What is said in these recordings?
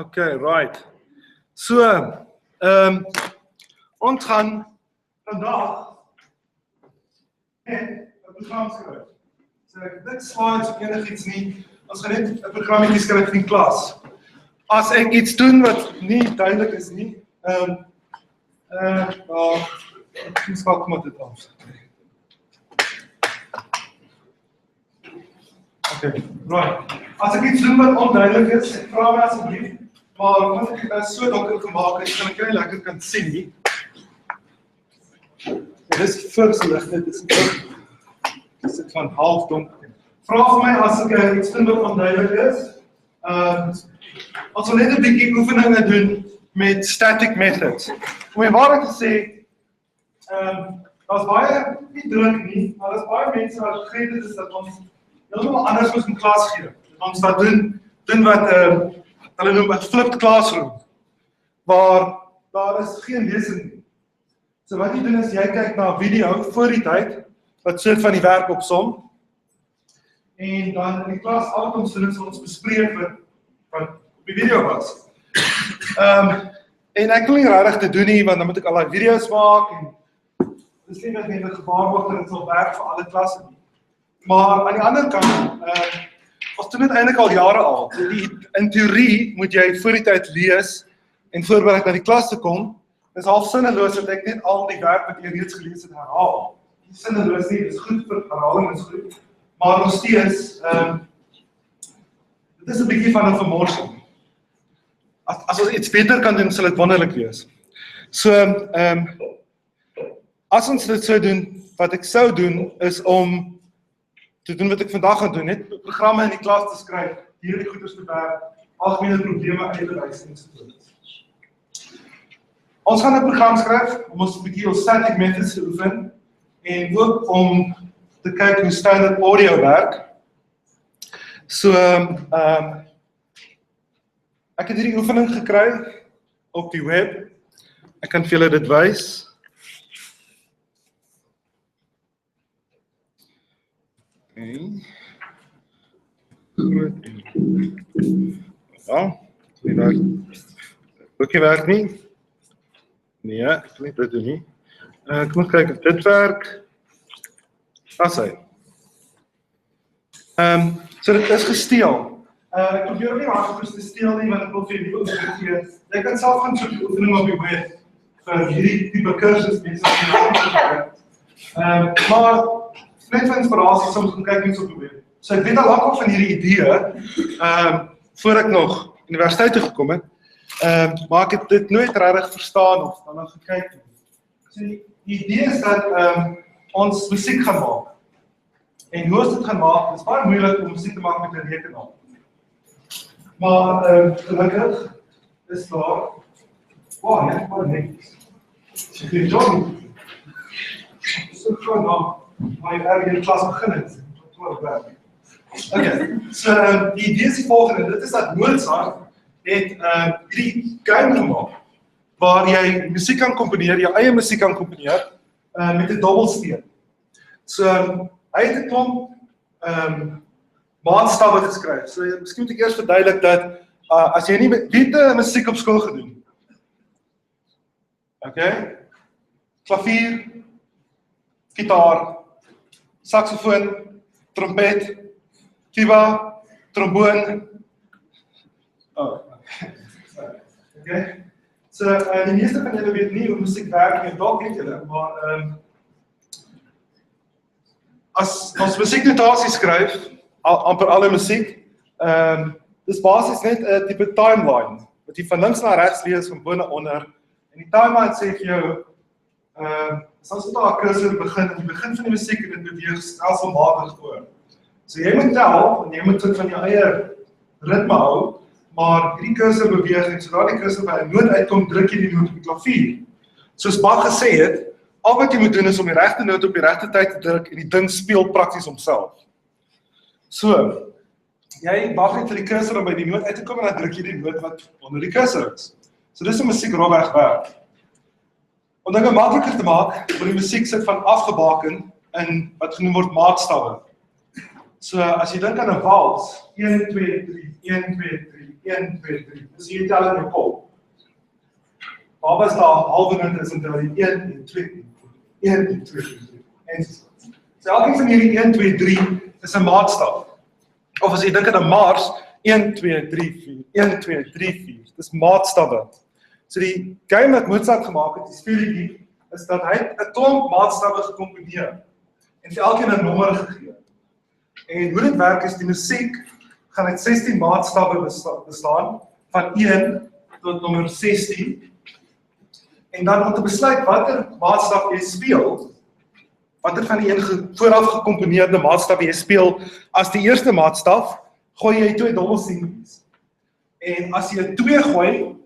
Okay, right. So, ons gaan vandag net 'n program skryf. So ek dit slides of enigiets nie. Ons gaan net 'n programmetjie skryf vir die klas. As ek iets doen wat nie duidelik is nie, ek skalk maar dit af. Okay, right. As ek iets doen wat onduidelik is, vra my asseblief. Maar omdat ek dit so donker gemaak het, kan ek nie lekker kan sien nie. Dit is first ligte, dit is van half donker. Vra vir my as ek iets doen wat onduidelik is. Ons sal net 'n bietjie oefeninge doen met static methods. Om die waarheid te sê, daar's baie nie druk nie, maar daar's baie mense wat vergeet is dat ons heeltemal anders moet in klas gee. Ons dat doen wat hulle noem 'n flipped classroom, waar daar is geen lesing nie. So wat jy doen is, jy kyk na 'n video voor die tyd, wat soort van die werk opsom, en dan in die klas al ons studente ons bespreek wat op die video was. En ek wil nie regtig te doen nie, want dan moet ek al die video's maak, en dit is nie net 'n gevaarborg dat dit sal werk vir alle klasse nie. Maar aan die ander kant, ons doen dit eintlik al jare al. In teorie moet jy voor die tyd lees en voorberei na die klas te kom. Dit is half sinneloos dat ek net al die werk wat jy reeds gelees het herhaal. Nie sinneloos nie, dit is goed vir herhaling is goed. Maar nog steeds, dit is 'n bietjie van 'n vermorsing. As ons iets beter kan doen, sal dit wonderlik wees. So, as ons dit sou doen, wat ek sou doen, is om te doen wat ek vandag gaan doen, net programme in die klas te skryf, hierdie goeders te werk, algemene probleme uit te wys en so voort. Ons gaan 'n program skryf om ons 'n bietjie ons static methods te oefen en ook om te kyk hoe standard audio werk. So, ek het hierdie oefening gekry op die web. Ek kan vir julle dit wys. Ja, die werk. Ook nie werk nie. Nee, ek kan nie dit doen nie. Ek moet kyk of dit werk. As hy. So dit is gesteel. Ek probeer nie hardop te steel nie, want ek wil vir die oefening gee. Jy kan self gaan soek die oefening op die web vir hierdie tipe kursus mense wat maar net vir inspirasie, soms gaan kyk mense op die web. So ek weet al lank van hierdie idee, voor ek nog universiteit toe gekom het, maar ek het dit nooit regtig verstaan of dan gekyk. So die idee is dat ons musiek gaan maak. En hoe ons dit gaan maak, is baie moeilik om musiek te maak met 'n rekenaar. Maar gelukkig is daar, net maar niks. So jy John, so gewoon nou, waar jy erg in die klas begin het, Okay, so die idee is die volgende, dit is dat Mozart het hierdie game gemaak, waar jy musiek kan komponeer, jou eie musiek kan komponeer, met 'n dobbelsteen. So, hy het 'n klomp maatstawwe geskryf. So, miskien moet ek eers verduidelik dat, as jy nie weet musiek op skool gedoen. Okay? Klavier, gitaar, saksofoon, trompet, tuba, tromboon. Okay. So, die meeste van julle weet nie hoe musiek werk nie, dalk weet julle, maar as ons musieknotasie skryf, amper alle musiek, dis basies net 'n tipe timeline, wat jy van links na regs lees, van bo na onder, en die timeline sê vir jou, as jy daar 'n cursor begin, aan die begin van die musiek en dit beweeg stelselmatig voor. So jy moet tel, en jy moet van jou eie ritme hou, maar hierdie cursor beweeg en sodra die cursor by 'n noot uitkom, druk jy die noot op die klavier. Soos Bach gesê het, al wat jy moet doen is om die regte noot op die regte tyd te druk en die ding speel prakties homself. So, jy wag net vir die cursor om by die noot uit te kom en dan druk jy die noot wat onder die cursor is. So dis hoe musiek rofweg werk. Om dinge makliker te maak, word die musiek sit van afgebaken in wat genoem word maatstawwe. So as jy dink aan 'n wals, 1 2 3 1 2 3 1, 2, 3. Dis jy tel in jou kop. Waar was daar halwe note is omdat die 1 en 2, 1 en 2, 3, ensovoorts. So elkeen van hierdie 1, 2, 3 is 'n maatstaf. Of as jy dink aan 'n Mars, 1, 2, 3, 4, 1, 2, 3, 4. Dis maatstawwe. So die game wat Mozart gemaak het, die speletjie, is dat hy 'n klomp maatstawwe gekomponeer en vir elkeen 'n nommer gegee. En hoe dit werk is die musiek gaan uit 16 maatstawwe bestaan, van 1 tot nommer 16. En dan om te besluit watter maatstaf jy speel, watter van die vooraf gekomponeerde maatstaf jy speel, as die eerste maatstaf, gooi jy 2 dobbelsteentjies. En as jy 2 gooi,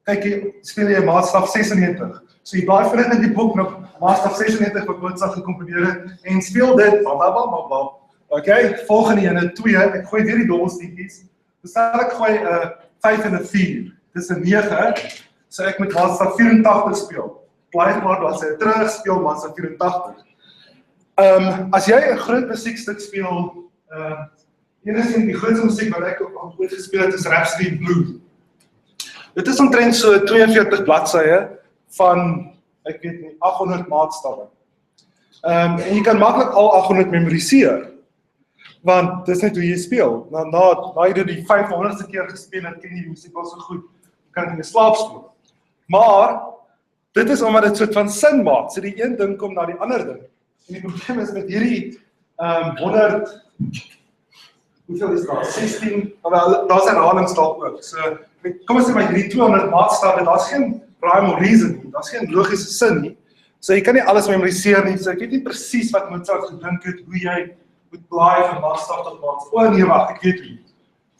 kyk jy, speel jy maatstaf 96. So jy blaai vinnig in die boek nog maatstaf 96 wat Mozart gekomponeer het, en speel dit, blablabla. Okay, volgende ene 2, ek gooi weer die dobbelsteentjies. Stel ek gooi 5 en 'n 4, dis 'n 9, so ek moet maatstaf 84 speel. Blaai maar bladsy terug, speel maatstaf 84. As jy 'n groot musiekstuk speel, enigstens die grootste musiek wat ek ooit gespeel het is Rhapsody in Blue. Dit is omtrent so 42 bladsye van, ek weet nie, 800 maatstawwe. En jy kan maklik al 800 memoriseer, want dis net hoe jy speel. Na jy die 500ste keer gespeel het, ken jy die musiek al so goed, jy kan in die slaap speel. Maar, dit is omdat dit soort van sin maak, so die een ding kom na die ander ding. En die probleem is met hierdie 100, hoeveel is daar? 16, wel, daar is herhalingstaal ook. So, kom ons sê maar hierdie 200 maatstawwe, daar is geen rhyme or reason nie, daar is geen logiese sin nie. So jy kan nie alles memoriseer nie, so ek weet nie presies wat Mozart gedink het, hoe jy moet blaai van maatstaf tot maatstaf. Nee, wacht, ek weet nie.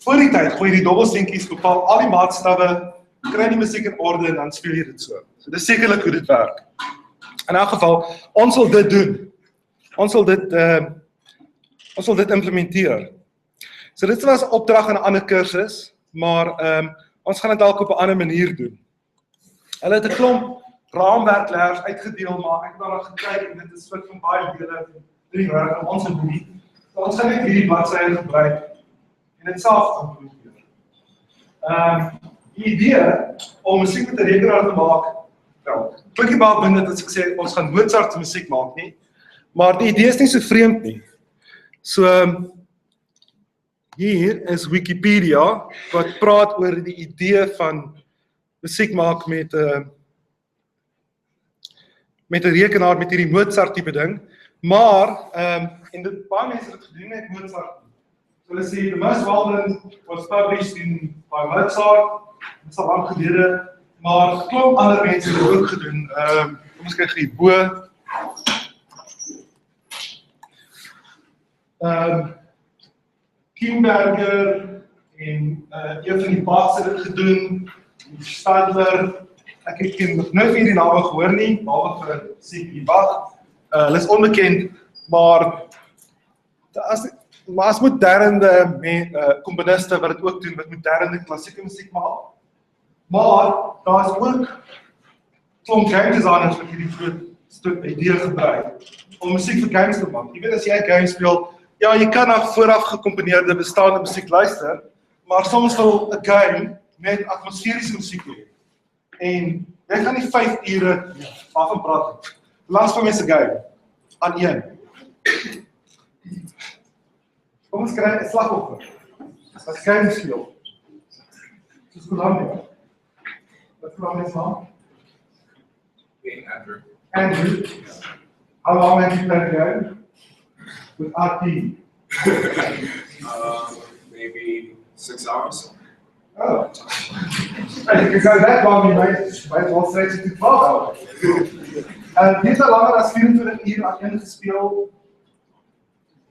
Voor die tyd gooi jy die dobbelsteentjies, bepaal al die maatstawwe, kry die musiek in orde en dan speel jy dit so. So dis sekerlik hoe dit werk. In elk geval, ons sal dit doen. Ons sal dit implementeer. So dit was 'n opdrag in 'n ander kursus, maar ons gaan dit dalk op 'n ander manier doen. Hulle het 'n klomp raamwerkleers uitgedeel, maar ek het daarna gekyk en dit is soort van baie dele van die werk wat ons doen. So ons gaan net hierdie bladsye gebruik en dit self implementeer. Die idee om musiek met 'n rekenaar te maak, wel, klikkie baie binne dat ek sê ons gaan Mozart se musiek maak nie, maar die idee is nie so vreemd nie. So hier is Wikipedia wat praat oor die idee van musiek maak met 'n rekenaar met hierdie Mozart tipe ding, maar en dit baie mense het gedoen met Mozart. So hulle sê the most well-known was published by Mozart, dit is al lang gelede, maar klomp ander mense het ook gedoen. Kom ons kyk hierbo. Kimberger en een van die Bachs het dit gedoen, Stadler, ek het nog nooit vir die name gehoor nie, behalwe vir C.P. Bach. Hulle is onbekend, maar as moderne komponiste wat dit ook doen, wat moderne klassieke musiek maak. Maar daar is ook klomp game designers wat hierdie groot idee gebruik om musiek vir games te maak. Jy weet as jy 'n game speel, ja, jy kan na vooraf gekomponeerde bestaande musiek luister, maar soms wil 'n game met atmosferiese musiek hê. En jy gaan nie 5 ure waarvan praat. Langs van mense game aan een. Kom ons kry 'n slagoffer. As game speel. Soos Colombia. Wat Colombia is naam? Andrew. Andrew. How long have you played the game? With RP? Maybe 6 hours. Oh. If you go that long, you might as well stretch it to 12 hours. Dit is langer as 24 uur aan een gespeel.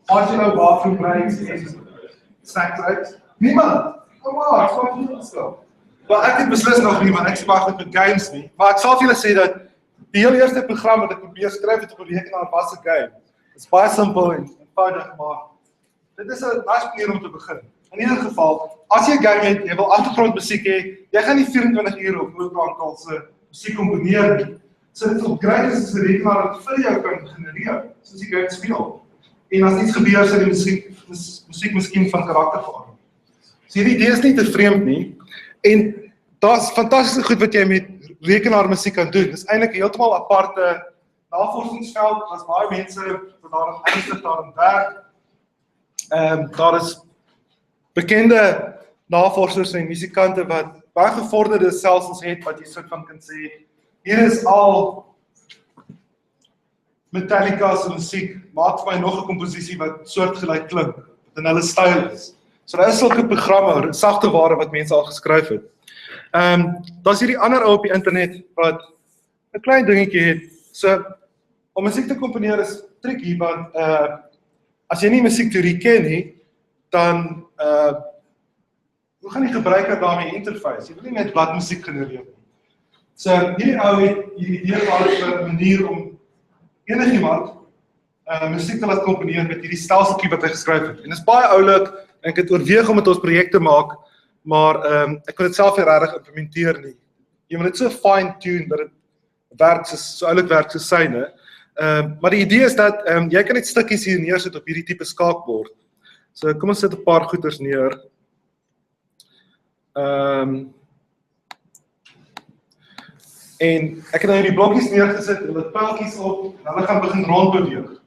As jy nou bathroom breaks en snacks uit. Niemand! Kom maar, ek sal nie gespeel. Maar ek het beslis nog nie, want ek spaar goed met games nie. Maar ek sal vir julle sê dat die heel eerste program wat ek probeer skryf het op 'n rekenaar was 'n game. Dit is baie simpel en eenvoudig, maar dit is 'n nice manier om te begin. In ieder geval, as jy 'n game het, jy wil agtergrondmusiek hê, jy gaan nie 24 uur op Mozart se musiek komponeer nie. So dit is ook great as 'n rekenaar wat vir jou kan genereer, soos jy game speel. En as iets gebeur, sal die musiek miskien van karakter verander. So hierdie idee is nie te vreemd nie. En daar's fantastiese goed wat jy met rekenaarmusiek kan doen. Dit is eintlik heeltemal aparte navorsingsveld. Daar's baie mense wat daarin ernstig daarin werk. Daar is bekende navorsers en musikante wat baie gevorderde stelsels het wat jy soort van kan sê, hier is al Metallica se musiek, maak vir my nog 'n komposisie wat soortgelyk klink, wat in hulle styl is. So daar is sulke programme, sagte ware wat mense al geskryf het. Daar's hierdie ander ou op die internet wat 'n klein dingetjie het. So om musiek te komponeer is tricky want as jy nie musiekteorie ken nie, dan hoe gaan die gebruiker daarmee interface? Jy wil nie net bladmusiek genereer nie. So hierdie ou het hierdie idee gehad vir 'n manier om enigiemand musiek te laat komponeer met hierdie stelseltjie wat hy geskryf het. En dit is baie oulik en ek het oorweeg om dit ons projek te maak, maar ek kon dit self nie regtig implementeer nie. Jy moet dit so fine tune dat dit werk so oulik werk so syne. Maar die idee is dat jy kan net stukkies hier neersit op hierdie tipe skaakbord. So kom ons sit 'n paar goeders neer. En ek het nou hierdie blokkies neergesit, hulle het pyltjies op, en hulle gaan begin rondbeweeg.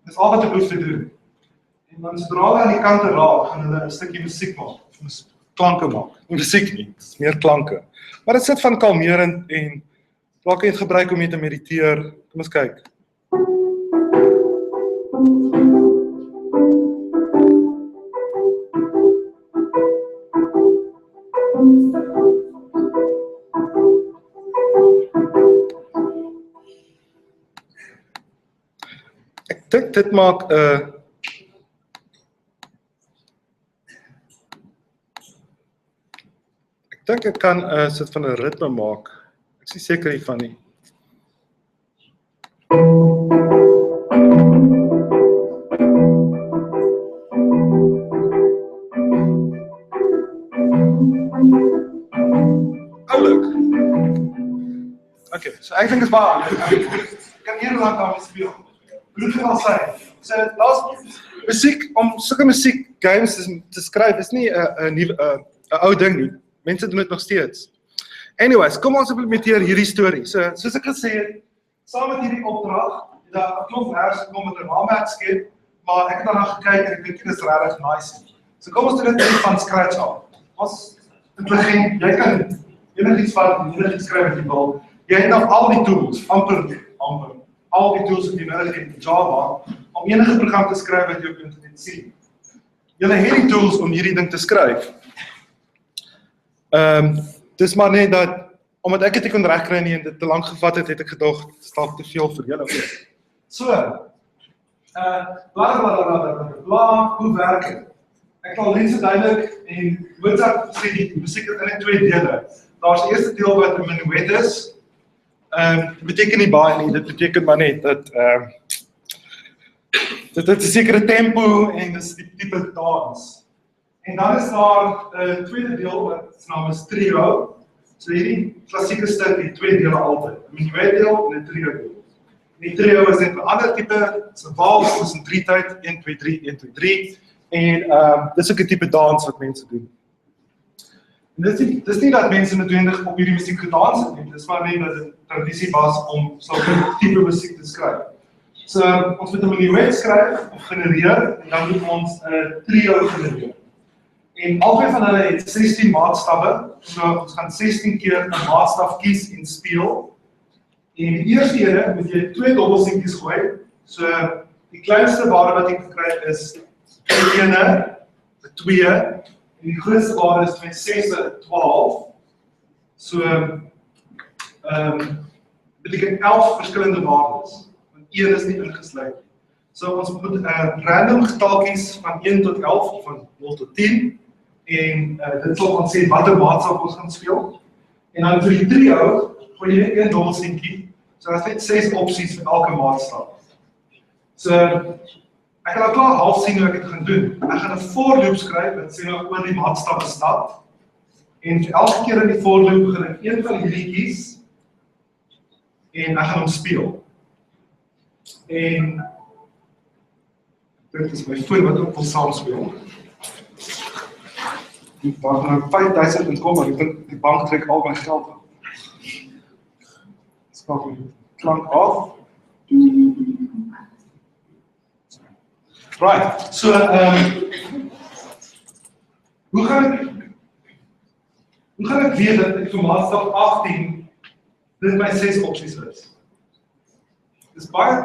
Dis al wat ek hoef te doen. En dan sodra hulle aan die kante raak, gaan hulle 'n stukkie musiek maak, of klanke maak. Nie musiek nie, dit is meer klanke. Maar dit sit van kalmerend en klanke het gebruik om mee te mediteer. Kom ons kyk. Ek dink dit maak ek dink ek kan 'n soort van 'n ritme maak. Ek is nie seker hiervan nie. Oulik. Okay, so ek dink dit is baie oulik. Ek kan hier lank daarmee speel. Bloed gaan sy. So daar's musiek, om sulke musiek games te skryf is nie 'n ou ding nie. Mense doen dit nog steeds. Anyways, kom ons implementeer hierdie storie. So soos ek gesê het, saam met hierdie opdrag, het daar 'n klomp vers gekom met 'n raamwerk skep, maar ek het daarna gekyk en ek dink dit is regtig nice. So kom ons doen dit van scratch af. Ons intelligent, jy kan enigiets vat, enigiets skryf wat jy wil. Jy het nog al die tools, amper al die tools wat jy nodig het in Java, om enige program te skryf wat jy op internet sien. Julle het die tools om hierdie ding te skryf. Dis maar net dat, omdat ek het nie kon regkry nie en dit te lank gevat het, het ek gedog, dit is dalk te veel vir julle ook. So, bla, hoe werk het? Ek kan al net so duidelik, en Mozart sê die musiek het in 2 dele. Daar is die eerste deel wat 'n menuet is. Dit beteken nie baie nie, dit beteken maar net dat dit 'n sekere tempo en dis die tipe dans. En dan is daar 'n tweede deel wat se naam is trio. So hierdie klassieke stuk het 2 dele altyd, 'n menuet deel en 'n trio deel. Die trio is net 'n ander tipe, dit's 'n wals, dis 'n 3 tyd, 1 2 3 1 2 3 en dis ook 'n tipe dans wat mense doen. En dis nie dat mense noodwendig op hierdie musiek gedans het nie, dis maar net dat dit tradisie was om sulke tipe musiek te skryf. So ons moet 'n menuet skryf of genereer en dan moet ons 'n trio genereer. En albei van hulle het 16 maatstawwe, so ons gaan 16 keer 'n maatstaf kies en speel. En die eerste ene moet jy 2 dobbelseentjies gooi. So die kleinste waarde wat jy kry is 'n 1, 'n 2 en die grootste waarde is 6 en 12. So beteken 11 verskillende waardes. Want 1 is nie ingesluit. So ons moet random getaltjies van 1 tot 11 of van 0 tot 10 en dit sal ons sê watter maatstaf ons gaan speel. En dan vir die trio gooi jy net 1 dobbelseentjie. So daar is net 6 opsies vir elke maatstaf. So ek kan al klaar half sien hoe ek dit gaan doen. Ek gaan 'n for loop skryf wat sê oor die maatstaf stap. En vir elke keer in die for loop gaan ek een van hierdie kies en ek gaan hom speel. En dit is my foon wat ook wil saam speel. Daar gaan nou 5000 in kom, maar ek dink die bank trek al my geld af. Skakel die klank af. Right, so hoe gaan ek weet dat ek vir maatstaf 18 dit my 6 opsies is? Dis baie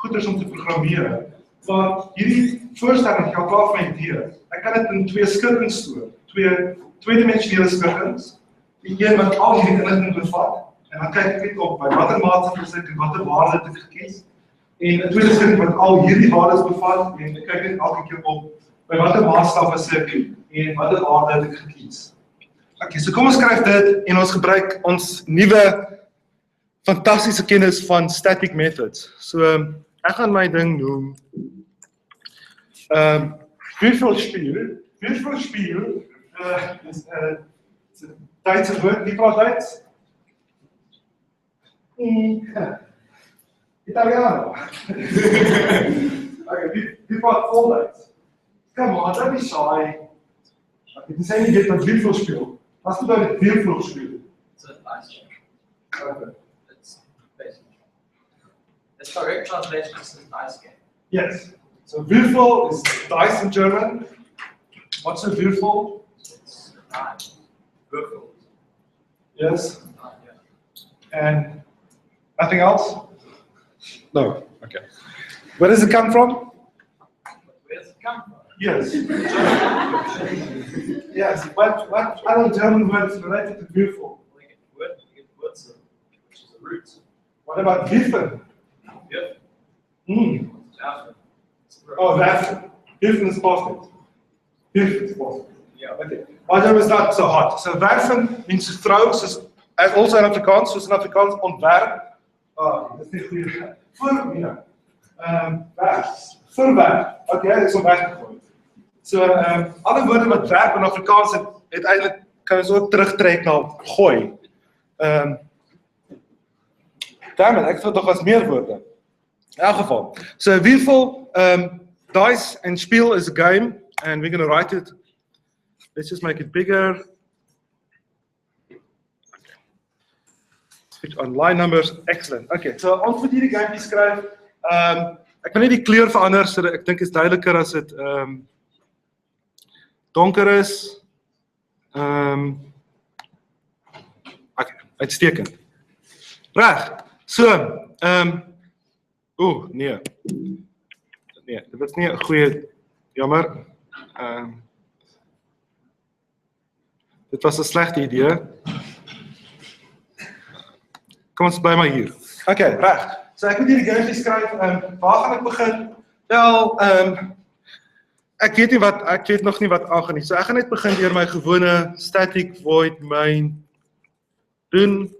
goeders om te programmeer, want hierdie voorstelling het al klaar vir my idee. Ek kan dit in 2 skikkings stoor, 2 tweedimensionele skikkings, die een wat al hierdie inligting bevat, en dan kyk ek net op by watter maatstaf is ek en watter waarde het ek gekies, en 'n tweede skikking wat al hierdie waardes bevat, en ek kyk net elke keer op by watter maatstaf is ek en watter waarde het ek gekies. Okay, so kom ons skryf dit en ons gebruik ons nuwe fantastiese kennis van static methods. So ek gaan my ding noem Würfelspiel is 'n Duitse woord, wie praat Duits? Italiano. Okay, wie praat vol Duits? Come on, don't be shy. Okay, dis nie dit wat Würfelspiel. Was bedeutet Würfelspiel? It's a nice game. Okay. It's basically. Its correct translation is a nice game. Yes. So Würfel is dice in German. What's a Würfel? It's a nine. Würfel. Yes. Yeah. And nothing else? No. Okay. Where does it come from? Where does it come from? Yes. Yes. What other German word is related to Würfel? We get Wurzel, which is a root. What about Würfel? Yeah. Hmm. It's a verb. Oh, Würfel. Würfel is positive. Würfel is positive. Yeah. Okay. My job is not so hot. So werfen means to throw, so as also in Afrikaans, soos in Afrikaans ontwerp. Dis nie goeie. Voor, werf. Verwerf. Okay, dis om weg te gooi. So, alle woorde wat werp in Afrikaans het eintlik kan ons ook terugtrek na gooi. Damn, ek het nog was meer woorde. In elk geval. So, Würfel, dice and spiel is a game, and we're going to write it. Let's just make it bigger. Switch on line numbers, excellent. Okay, so ons moet hierdie game skryf. Ek wil net die kleur verander, so ek dink is duideliker as dit donker is. Okay, uitstekend. Reg. So, nee. Nee, dit was nie 'n goeie, jammer. Dit was 'n slegte idee. Kom ons bly maar hier. Okay, reg. So ek moet hierdie game skryf. Waar gaan ek begin? Wel, ek weet nog nie wat aangaan nie. So ek gaan net begin deur my gewone static void main doen.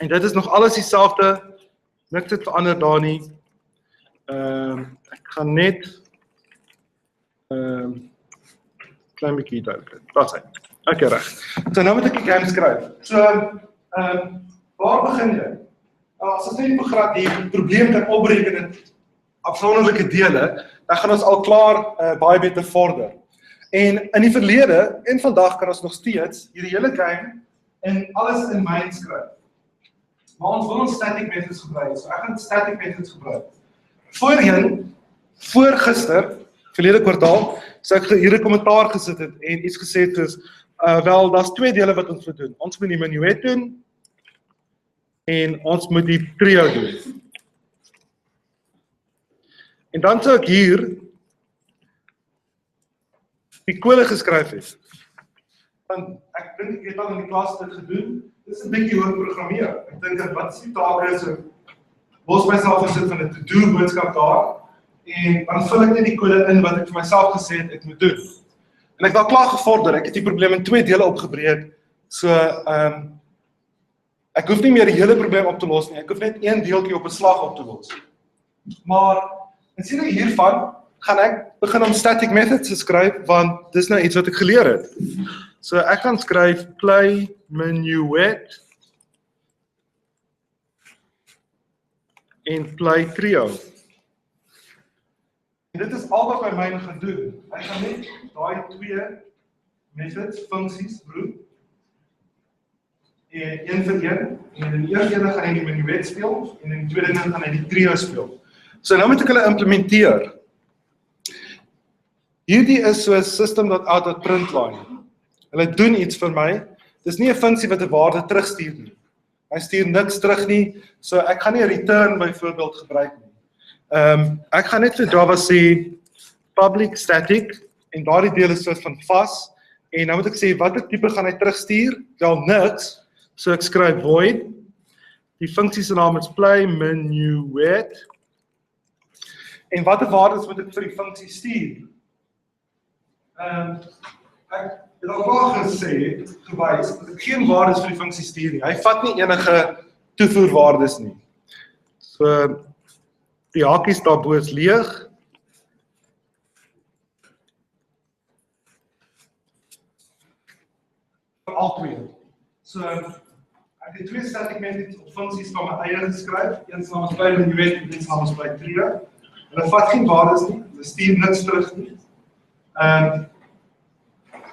En dit is nog alles dieselfde. Niks het verander daar nie. Ek gaan net klein bietjie duidelik. Daar's hy. Okay, reg. So nou moet ek die game skryf. So waar begin jy? As ons net begraad die probleem kan opbreek in afsonderlike dele, dan gaan ons al klaar baie beter vorder. En in die verlede en vandag kan ons nog steeds hierdie hele game en alles in main skryf. Maar ons wil ons static methods gebruik. So ek gaan static methods gebruik. Voor gister, verlede kwartaal, so ek hier 'n kommentaar gesit het en iets gesê het is, wel, daar's 2 dele wat ons moet doen. Ons moet die minuet doen en ons moet die trio doen. En dan sou ek hier die kode geskryf het. Want ek dink ek het al in die klas dit gedoen. Dis 'n bietjie hoe programmeer. Ek dink wat is die take so los myself gesit van 'n to-do boodskap daar en dan vul ek net die kode in wat ek vir myself gesê het ek moet doen. En ek het al klaar gevorder. Ek het die probleem in 2 dele opgebreek. So ek hoef nie meer die hele probleem op te los nie. Ek hoef net een deeltjie op 'n slag op te los. Maar in steede hiervan gaan ek begin om static methods te skryf want dis nou iets wat ek geleer het. So ek gaan skryf play minuet en play trio. En dit is al wat my gaan doen. Ek gaan net daai 2 methods, funksies, root. En een vir een. En in die eerste ene gaan hy die minuet speel en in die tweede ene gaan hy die trio speel. So nou moet ek hulle implementeer. Hierdie is so 'n system.out.println. Hulle doen iets vir my. Dis nie 'n funksie wat 'n waarde terugstuur nie. Hy stuur niks terug nie, so ek gaan nie 'n return byvoorbeeld gebruik nie. Ek gaan net vir Java sê public static en daardie deel is soort van vas en nou moet ek sê watter tipe gaan hy terugstuur? Wel niks. So ek skryf void. Die funksie se naam is play minuet. En watter waardes moet ek vir die funksie stuur? Ek het al klaar gewys dat ek geen waardes vir die funksie stuur nie. Hy vat nie enige toevoerwaardes nie. So die hakies daarbo is leeg. Vir al twee. So ek het twee static methods of funksies van my eie geskryf. Een se naam is play minuet en een se naam is play trio. Hulle vat geen waardes nie, hulle stuur niks terug nie.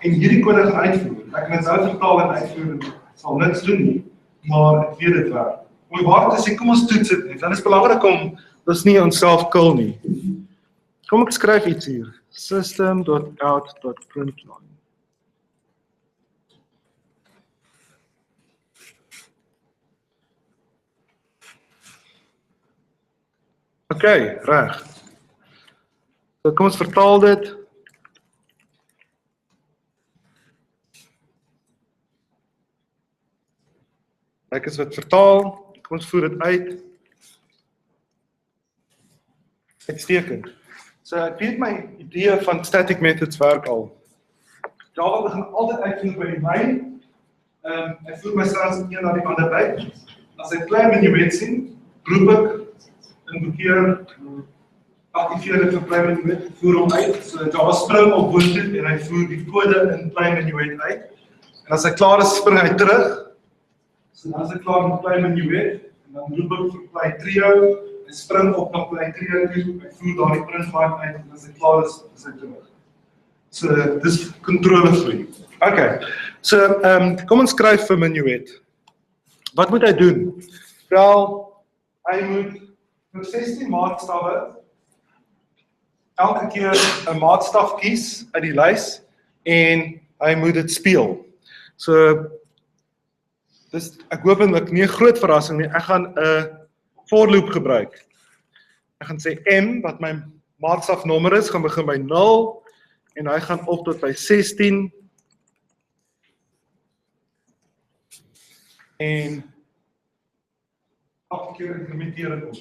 En hierdie kode gaan uitvoer. Ek kan dit nou vertaal en uitvoer en sal niks doen nie, maar ek weet dit werk. Om die waarde te sê, kom ons toets dit net. Dan is belangrik om ons nie onsself kill nie. Kom ek skryf iets hier. System.out.println. Okay, reg. So kom ons vertaal dit. Ek is wat vertaal, kom ons voer dit uit. Uitstekend. So ek weet my idee van static methods werk al. Java begin altyd uitvoer by die main. Ek voer my straks een na die ander by. As ek play minuet sien, roep ek invokeer, aktiveer dit vir play minuet, voer hom uit. So Java spring op boontoe en hy voer die kode in play minuet uit. En as hy klaar is, spring hy terug. So dan is ek klaar met play minuet, en dan roep ek vir play trio, hy spring op na play trio toe, hy voer daar die printline uit, en as ek klaar is hy terug. So, dis controle free. Okay, so, kom ons skryf vir minuet. Wat moet hy doen? Wel, hy moet vir 16 maatstawwe elke keer 'n maatstaf kies uit die lys, en hy moet dit speel. So, dis, ek hopelik nie 'n groot verrassing nie, ek gaan 'n for loop gebruik. Ek gaan sê M, wat my maatstafnommer is, gaan begin by 0, en hy gaan op tot by 16, en elke keer implementeer ek op.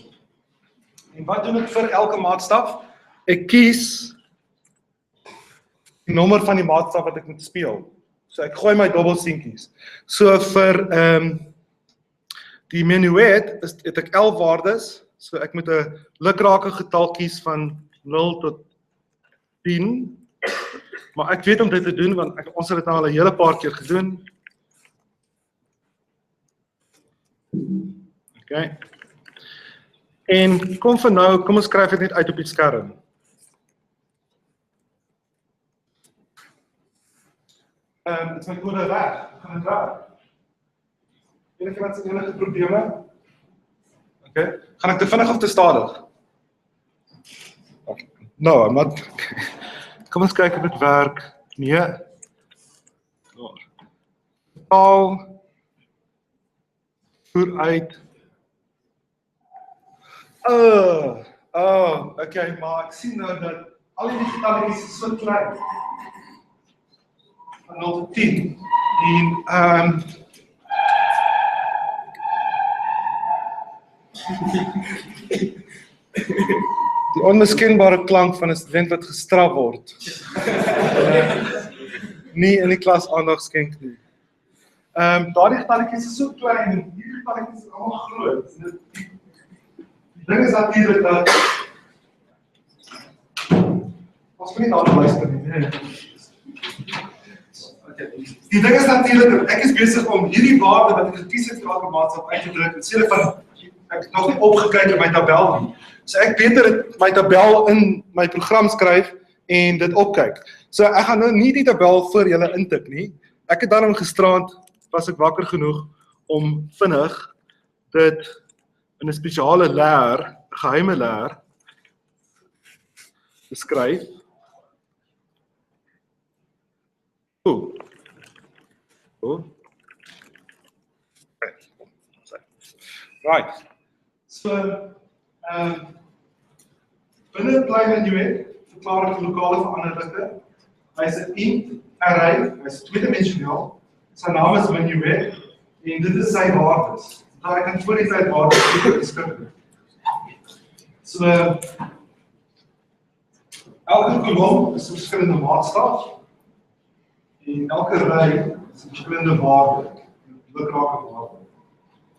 En wat doen ek vir elke maatstaf? Ek kies die nommer van die maatstaf wat ek moet speel. So ek gooi my dubbelseentjies. So vir die minuet het ek 11 waardes, so ek moet 'n lukrake getal kies van 0 tot 10. Maar ek weet om dit te doen, want ons het dit nou al 'n hele paar keer gedoen. Okay. En kom vir nou, kom ons skryf dit net uit op die skerm. Dit is my kode weg, ek gaan dit weg. Enige probleme? Okay, gaan ek te vinnig of te stadig? Okay. No, I'm not. Kom ons kyk of dit werk. Nee. Klaar. Taal. Voer uit. Okay, maar ek sien nou dat al die getalletjies is so klein. Van 0 tot 10. En die onmiskenbare klank van 'n student wat gestraf word. Nie in die klas aandag skenk nie. Daardie getalletjies is so klein en hierdie getalletjies is almal groot. Die ding is natuurlik dat ons moet nie daarna luister nie. Die ding is natuurlik dat ek is besig om hierdie waarde wat ek gekies het vir elke maatstaf uit te druk in steede van ek het nog nie opgekyk in my tabel nie. So ek beter my tabel in my program skryf en dit opkyk. So ek gaan nou nie die tabel vir julle intik nie. Ek het daarom gisterand was ek wakker genoeg om vinnig dit in 'n spesiale leer, 'n geheime leer te skryf. Right. So, binne 'n klein menuet verklaar ek die lokale veranderlike. Hy is 'n int array, hy is tweedimensioneel. Sy naam is menuet en dit is sy waardes. Daar ek kan voor die tyd waardes beskik. So, elke kolom is 'n verskillende maatstaf en elke ry is 'n verskillende waarde, 'n lukrake waarde.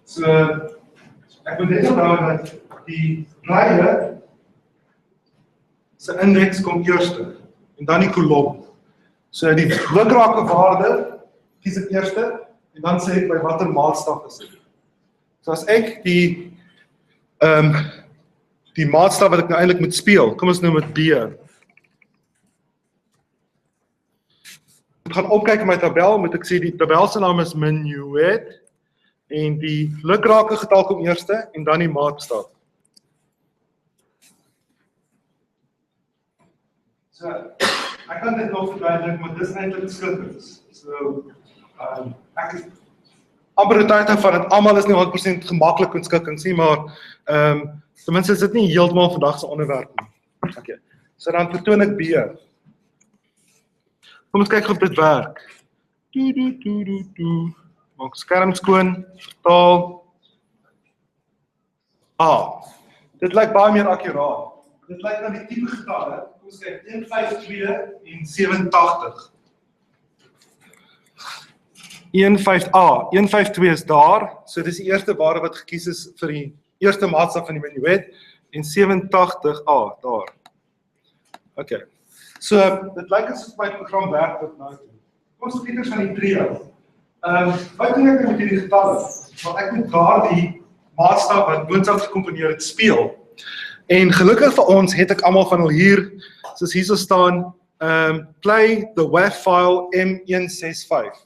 So, ek moet net onthou dat die rye se indeks kom eerste en dan die kolom. So die lukrake waarde kies ek eerste en dan sê ek by watter maatstaf is dit. So as ek die maatstaf wat ek nou eintlik moet speel, kom ons noem dit B. Ek gaan opkyk in my tabel, moet ek sê die tabel se naam is menuet en die lukrake getal kom eerste en dan die maatstaf. So, ek kan dit nog verduidelik, maar dis eintlik skikkings. So, ek is amper oortuig van dit almal is nie 100% gemaklik met skikkings nie, maar ten minste is dit nie heeltemal vandag se onderwerp nie. Okay. So dan vertoon ek B. Kom ons kyk of dit werk. Maak skerm skoon, vertaal. Dit lyk baie meer akkuraat. Dit lyk na die tipe getalle. Kom ons kyk 152 en 87. 152 is daar, so dis die eerste waarde wat gekies is vir die eerste maatstaf van die menuet en 87A daar. Okay. So dit lyk asof my program werk tot nou toe. Kom ons kyk eers aan die trio. Wat doen ek met hierdie getalle? Want ek moet daardie maatstaf wat boonop gekomponeer het speel. En gelukkig vir ons het ek almal van hulle hier, soos hierso staan, play the WAV file M165.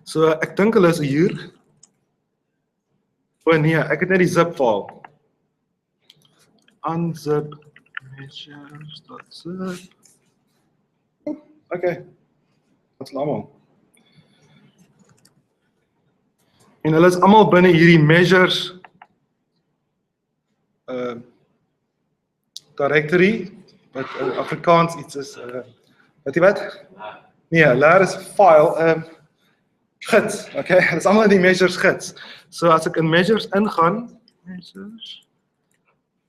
So ek dink hulle is hier. O nee, ek het net die zip file. Unzip measures.zip. Okay. Wat is almal? En hulle is almal binne hierdie measures directory, wat in Afrikaans iets is, weet jy wat? Nee, leer is file, gids, okay, dit is allemaal in die measures gids. So as ek in measures ingaan, measures,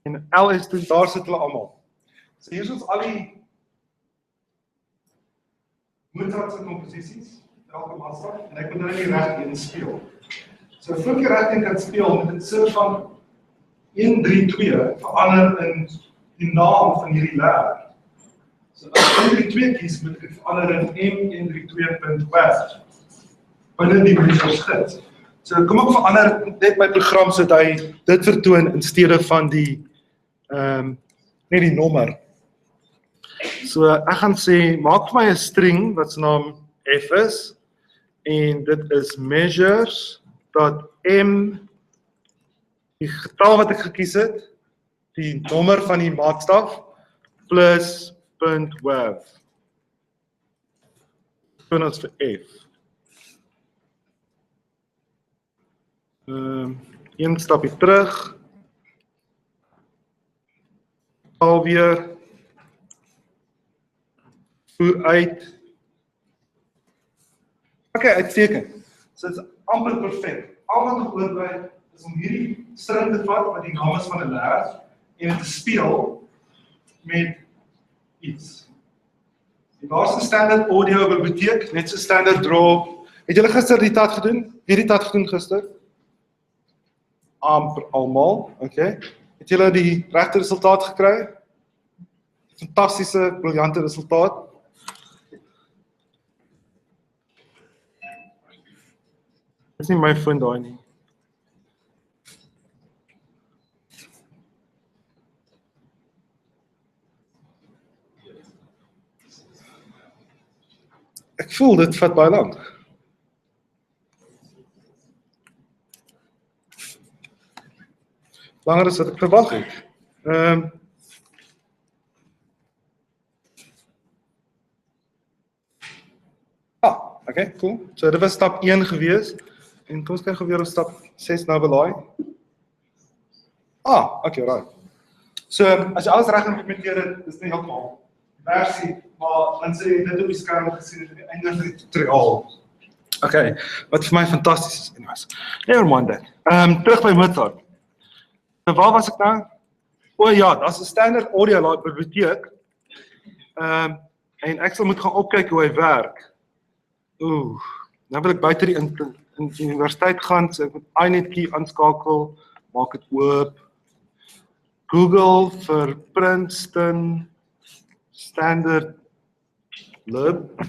en LS doen, daar sit hulle allemaal. So hier is ons al die Mozartse composities, elke maatstaf, en ek moet nou die recht in speel. So voor ek die recht in kan speel, moet dit soort van 132 verander in die naam van hierdie leer. So as ek 132 kies, moet ek verander in M132.WAV binne die measures gids. So kom ek verander net my program sodat hy dit vertoon in steede van die net die nommer. So ek gaan sê, maak vir my 'n string wat se naam F is en dit is measures.m die getal wat ek gekies het, die nommer van die maatstaf plus .wav. Doen ons vir F. Een stapie terug. Alweer. Voer uit. Okay, uitstekend. So dit is amper perfek. Al wat nog oorbly is om hierdie string te vat wat die naam is van 'n leer en dit te speel met iets. Die laaste standard audio biblioteek, net so standard draw. Het julle gister die tat gedoen? Wie die tat gedoen gister? Amper almal, okay. Het julle die regte resultaat gekry? Fantastiese, briljante resultaat. Dis nie my foon daai nie. voel dit vat baie lank. Langer as wat ek verwag het. Okay, cool. So dit was stap 1 gewees. En kom ons kyk gou weer op stap 6 nou belaai. Okay, right. So as jy alles reg implementeer het, is nie heeltemal versie, maar dan sê jy dit op die skerm gesien het aan die einde van die tutorial. Okay, wat vir my fantasties is. Anyways, never mind that. Terug by Mozart. Nou waar was ek nou? Ja, daar's 'n standaard audio laai biblioteek. En ek sal moet gaan opkyk hoe hy werk. Nou wil ek buite die universiteit gaan, so ek moet iNet-key aanskakel, maak dit oop. Google vir Princeton Standard Lib.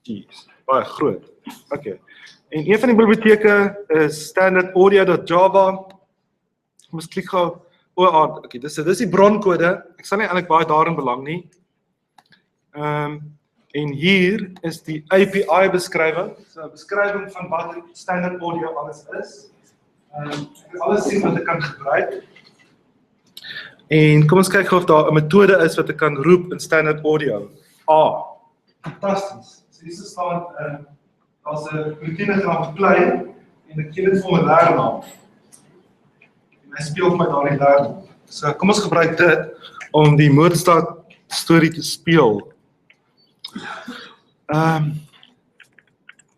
Jeez, baie groot. Okay. En een van die biblioteke is standardaudio.java. Ek moet klik gou. Okay, dis die bronkode. Ek sal nie eintlik baie daarin belang nie. En hier is die API beskrywing. So 'n beskrywing van wat standard audio alles is. Ek wil alles sien wat ek kan gebruik. En kom ons kyk of daar 'n metode is wat ek kan roep in standard audio. Fantasties. So hier staan daar's 'n routine genaamd play en ek gee dit vir 'n leernaam. En hy speel vir my daardie leernaam. So kom ons gebruik dit om die Mozart storie te speel.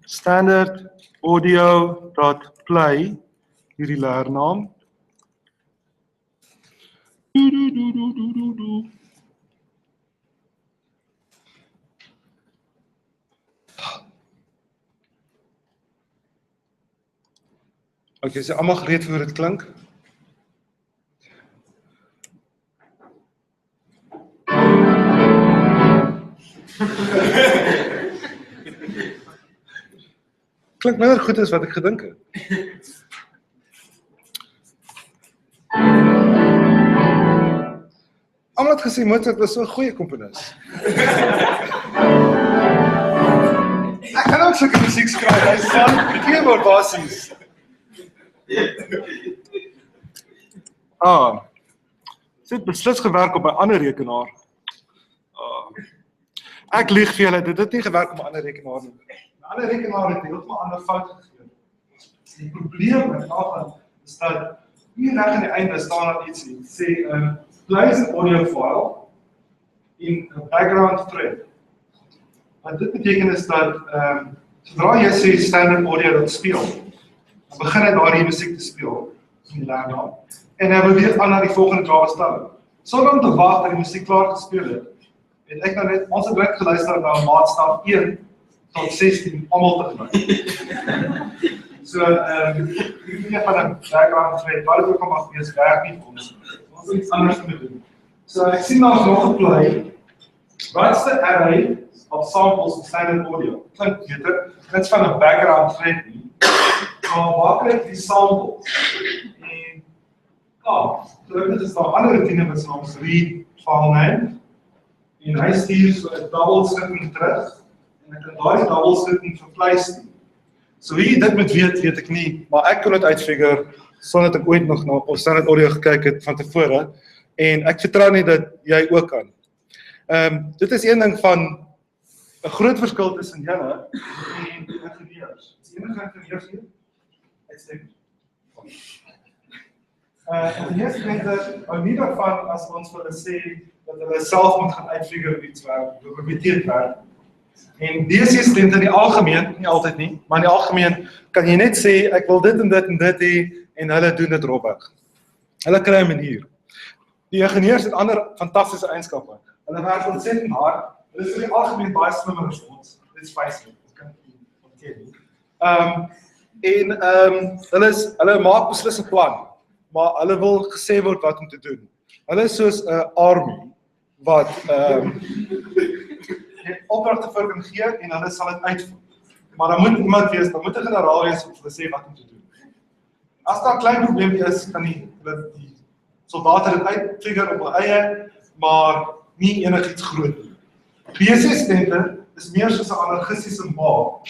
Standard audio.play hierdie leernaam. Okay, so almal gereed vir hoe dit klink? Klink minder goed as wat ek gedink het. Almal het gesê Mozart was so 'n goeie komponis. Ek kan ook sulke musiek skryf, hy sal keyboard basies. Dit het beslis gewerk op 'n ander rekenaar. Ek lieg vir julle, dit het nie gewerk op 'n ander rekenaar nie. 'n Ander rekenaar het heeltemal ander fout gegee. Die probleem met daarvan is dat hier reg aan die einde staan daar iets nie. Sê place an audio file in a background thread. Wat dit beteken is dat sodra jy sê standard audio dat speel, dan begin hy daardie musiek te speel in die leernaam. En hy beweeg aan na die volgende Java stelling. Sonder om te wag dat die musiek klaar gespeel het, het ek nou net ons het direk geluister na maatstaf 1 tot 16 almal tegelijk. So die idee van 'n background thread, wat ook al mag wees, werk nie vir ons. Ons moet iets anders moet doen. So ek sien daar nog 'n play. What's the array of samples of standard audio? Klink beter. Dit's van 'n background thread nie. Maar waar kry ek die samples? En dit is daar 'n ander routine wat se naam is read file name. En hy stuur so 'n double scripting terug. En ek kan daardie double scripting verplace. So hier dit moet weet ek nie, maar ek kon dit uitfigure sonder dat ek ooit nog na standard audio gekyk het van tevore. En ek vertrou nie dat jy ook kan. Dit is een ding van 'n groot verskil tussen julle en die ingenieurs. Is enige ingenieurs hier? Uitstekend. Ingenieurs hou nie daarvan as ons vir hulle sê dat hulle self moet gaan uitfigure iets werk, geprobeer werk. En DSC studente in die algemeen, nie altyd nie, maar in die algemeen kan jy net sê ek wil dit en dit en dit hê en hulle doen dit rofweg. Hulle kry 'n manier. Die ingenieurs het ander fantastiese eienskappe. Hulle werk ontsettend hard. Hulle is in die algemeen baie slimmer as ons. Dit is feeslik. Dit kan nie ontken nie. Hulle maak beslis 'n plan, maar hulle wil gesê word wat om te doen. Hulle is soos 'n army wat opdragte vir kan gee en hulle sal dit uitvoer. Maar dan moet iemand wees, dan moet 'n generaal wees om te sê wat om te doen. As daar 'n klein probleem is, kan die soldate dit uitfigure op hul eie, maar nie enigiets groot nie. B-assistente is meer soos 'n anarchistiese maag.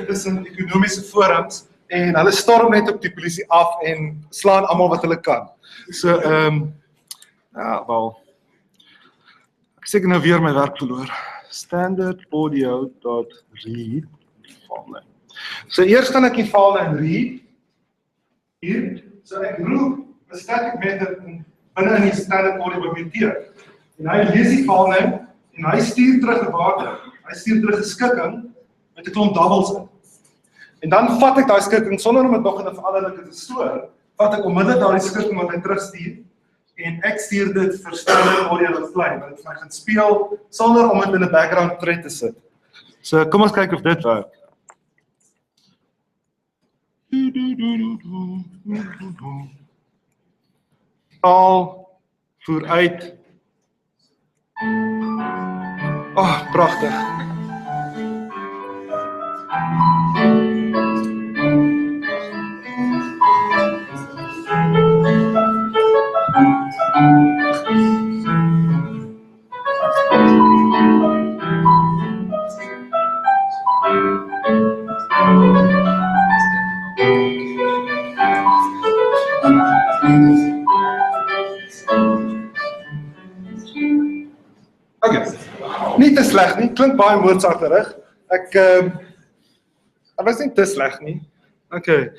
Tussen ekonomiese forums en hulle storm net op die polisie af en slaan almal wat hulle kan. So, ja, wel. Ek seker nou weer my werk verloor. Standardaudio.read filename. So eers gaan ek die filename read. Hier, so ek roep 'n static method binne in die standard audio biblioteek. En hy lees die filename en hy stuur terug 'n waarde. Hy stuur terug 'n skikking met 'n klomp doubles in. En dan vat ek daai skikking sonder om dit nog in 'n veranderlike te stoor, vat ek onmiddellik daai skikking wat hy terugstuur en ek stuur dit vir standard audio.fri wat dit vir my gaan speel sonder om dit in 'n background thread te sit. So kom ons kyk of dit werk. Al voer uit. Oh, pragtig. Nie te sleg nie, klink baie Mozarterig. Ek was nie te sleg nie. Okay.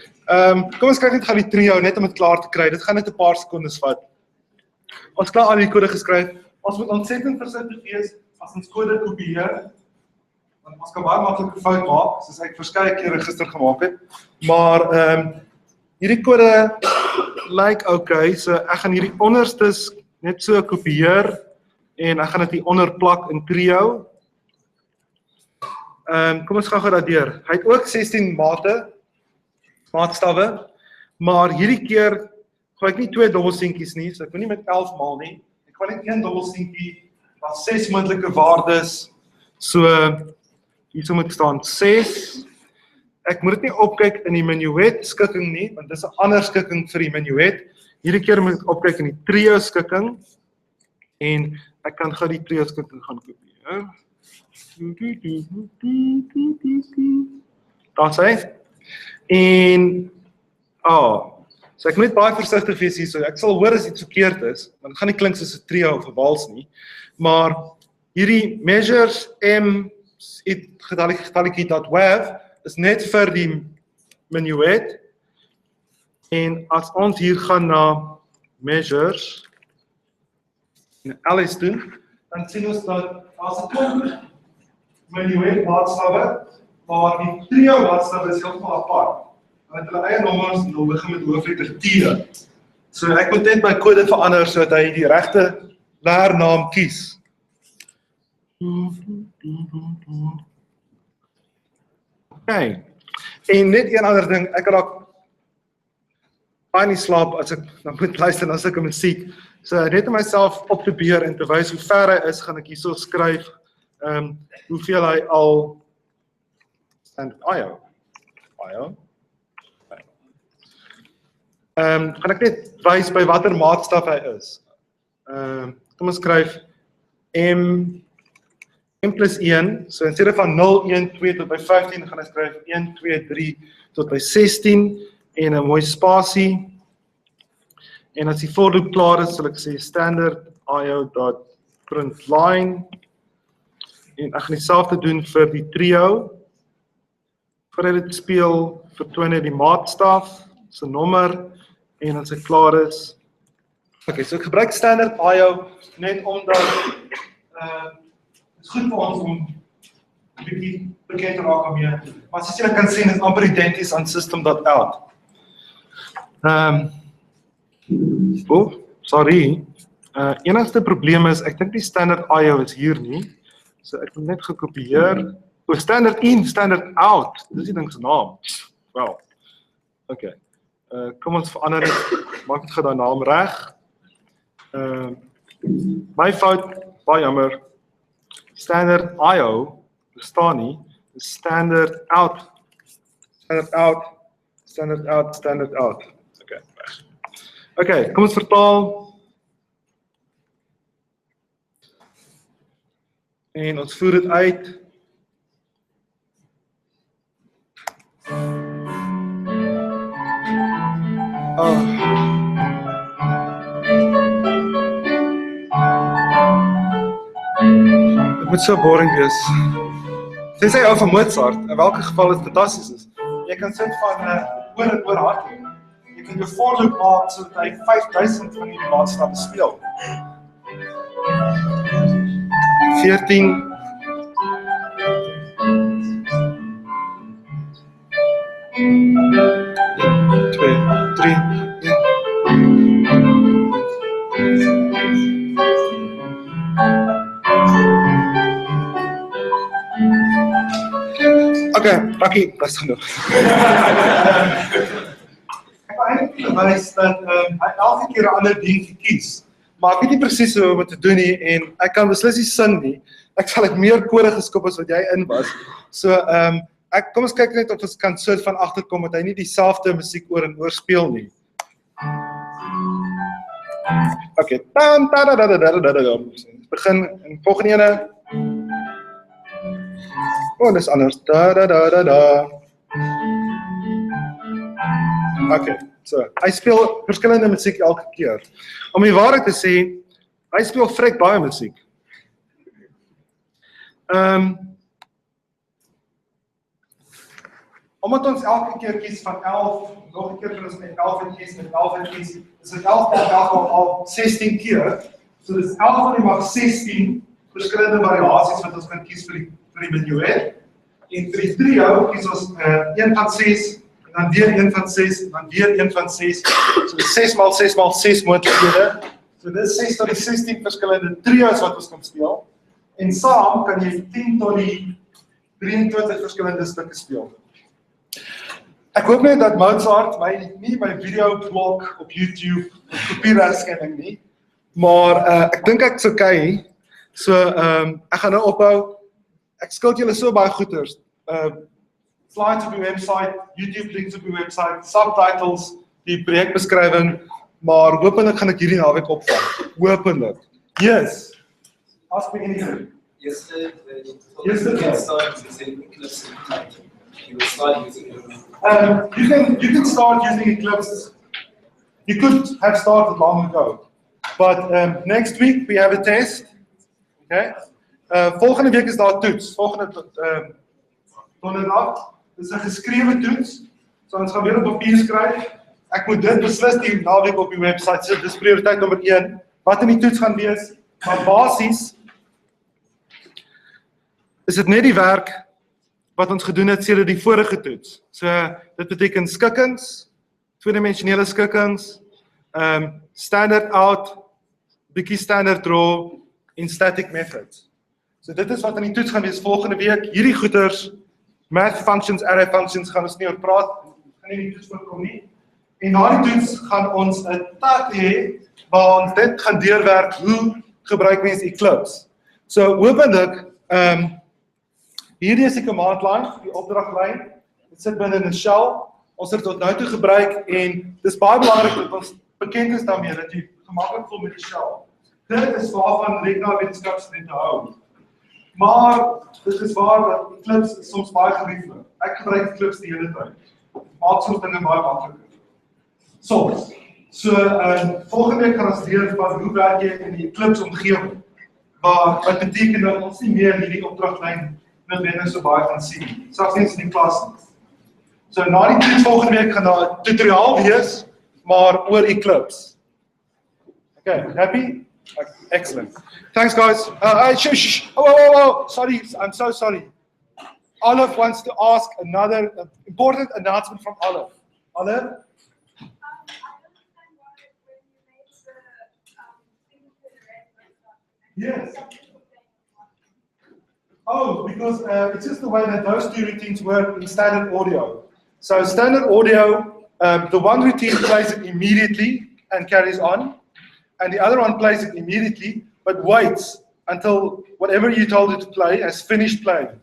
Kom ons kyk net gou die trio net om dit klaar te kry. Dit gaan net 'n paar sekondes vat. Ons klaar al die kode geskryf. Ons moet ontsettend versigtig wees as ons kode kopieer. Want ons kan baie maklik 'n fout maak, soos ek verskeie kere gister gemaak het. Maar hierdie kode lyk okay, so ek gaan hierdie onderstes net so kopieer en ek gaan dit hier onder plak in trio. Kom ons gaan dat deur. Hy het ook 16 maatstawwe, maar hierdie keer gaan ek nie 2 dubbelseentjies nie, so ek wil nie met 11 maal nie. Ek gaan net 1 dubbelseentjie, dan 6 moontlike waardes. So hierso moet staan 6. Ek moet dit nie opkyk in die minuet skikking nie, want dis 'n ander skikking vir die minuet. Hierdie keer moet ek opkyk in die trio skikking en ek kan gou die trio skikking gaan kopieer. Daar sê. En so ek moet baie versigtig wees hier, so ek sal hoor as iets verkeerd is, want dit gaan nie klink soos 'n trio of 'n wals nie, maar hierdie measures getalikie.wav is net vir die minuet, en as ons hier gaan na measures en alles doen, dan sien ons dat as 'n klomp minuet maatstawwe, maar die trio maatstawwe is heeltemal apart. Hulle het hulle eie nommers en hulle begin met hoofletter T. So ek moet net my kode verander sodat hy die regte leernaam kies. Okay. En net een ander ding, ek raak baie nie slaap as ek moet luister na sulke musiek. So net om myself op te beheer en te wys hoe ver hy is, gaan ek hierso skryf hoeveel hy al gaan ek net wys by watter maatstaf hy is. Kom ons skryf M plus 1, so in steede van 0, 1, 2 tot by 15, gaan ek skryf 1, 2, 3 tot by 16, en 'n mooi spasie. En as die for loop klaar is, sal ek sê standard io.println, en ek gaan dieselfde doen vir die trio. Voor hy dit speel, vertoon hy die maatstaf, sy nommer, en as hy klaar is. Okay, so ek gebruik standard io, net omdat is goed vir ons om 'n bietjie bekend te raak daarmee. Maar soos julle kan sien, is amper identies aan system.out. Sorry. Enigste probleem is, ek dink die standard io is hier nie. So ek moet net gekopieer. Standard in, standard out. Dis die ding se naam. Wel. Okay. Kom ons verander dit. Maak dit gou daai naam reg. My fout, baie jammer. Standard io bestaan nie. Dis standard out. Standard out. Standard out. Standard out. Okay, reg. Okay, kom ons vertaal. En ons voer dit uit. Dit moet so boring wees. Tensy ou van Mozart, in welke geval het fantasties is. Jy kan sit van oor en oor hardloop. Jy kan jou voorloop maak sodat hy 5000 van hierdie maatstappe speel. 14 2 3 Okay, dankie, dat is genoeg. Ek wil eintlik bewys dat hy elke keer 'n ander ding kies. Maar ek weet nie presies hoe om dit te doen nie en ek kan beslis nie sing nie. Ek sal ek meer kode geskop as wat jy in was. So kom ons kyk net of ons kan soort van agterkom dat hy nie dieselfde musiek oor en oor speel nie. Okay, ons begin in volgende ene. Oh, dis anders. Okay, so hy speel verskillende musiek elke keer. Om die waarheid te sê, hy speel vrek baie musiek. Omdat ons elke keer kies van 11, nog 'n keer kan ons met 11 en kies, met 11 en kies, is dit 11 al 16 keer. So dis 11 van die mag 16 verskillende variasies wat ons kan kies vir die minuet. En vir die trio kies ons 1 van 6, en dan weer 1 van 6, en dan weer 1 van 6. So 6 x 6 x 6 moontlikhede. So dis 6 tot die 16 verskillende trios wat ons kan speel. En saam kan jy 10 tot die 23 verskillende stukke speel. Ek hoop net dat Mozart nie my video blog op YouTube kopieregskenning nie, maar ek dink ek's okay. So ek gaan nou ophou. Ek skuld julle so baie goeders. Slides op die website, YouTube links op die website, subtitles, die projekbeskrywing, maar hopelik gaan ek hierdie naweek opvang. Hopelik. Yes. Ask me anything. Yesterday. You can start using Eclipse. You could have started long ago, but next week we have a test. Okay. Volgende week is daar toets. Volgende donderdag is 'n geskrewe toets. So ons gaan weer op papier skryf. Ek moet dit beslis die naweek op die webwerf sit. Dis prioriteit nommer 1. Wat in die toets gaan wees? Maar basies is dit net die werk wat ons gedoen het sedert die vorige toets. So dit beteken skikkings, tweedimensionele skikkings, standard out, bietjie standard draw en static methods. So dit is wat in die toets gaan wees volgende week. Hierdie goeters, math functions, array functions gaan ons nie oor praat, gaan nie die toets voorkom nie. En na die toets gaan ons 'n tak hê waar ons dit gaan deurwerk, hoe gebruik mens Eclipse. So hopelik hierdie is die command line, die opdraglyn. Dit sit binne 'n shell. Ons het dit tot nou toe gebruik en dis baie belangrik dat ons bekend is daarmee dat jy gemaklik voel met die shell. Dit is waarvan rekenaarwetenskapstudente hou. Maar dit is waar dat Eclipse is soms baie gerieflik. Ek gebruik Eclipse die hele tyd. Maak soms dinge baie makliker. Soms. So volgende week gaan ons leer van hoe werk jy in die Eclipse omgewing. Wat beteken dat ons nie meer hierdie opdraglyn noodwendig so baie gaan sien. Selfs nie in die klas nie. So na die toets volgende week gaan daar 'n tutoriaal wees, maar oor Eclipse. Okay, happy? Excellent. Thanks guys. Oh, sorry, I'm so sorry. Olive wants to ask another important announcement from Olive. Olive? Yes. Oh, because it's just the way that those two routines work in standard audio. So standard audio, the one routine plays it immediately and carries on, and the other one plays it immediately, but waits until whatever you told it to play has finished playing.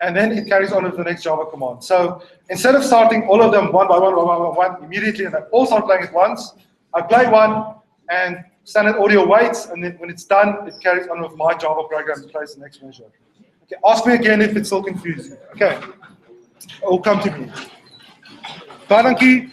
And then it carries on with the next Java command. So instead of starting all of them one by one immediately, and they all start playing at once, I play one, and standard audio waits, and then when it's done, it carries on with my Java program to place the next measure. Okay, ask me again if it's still confusing. Okay, it will come to me. Baie dankie.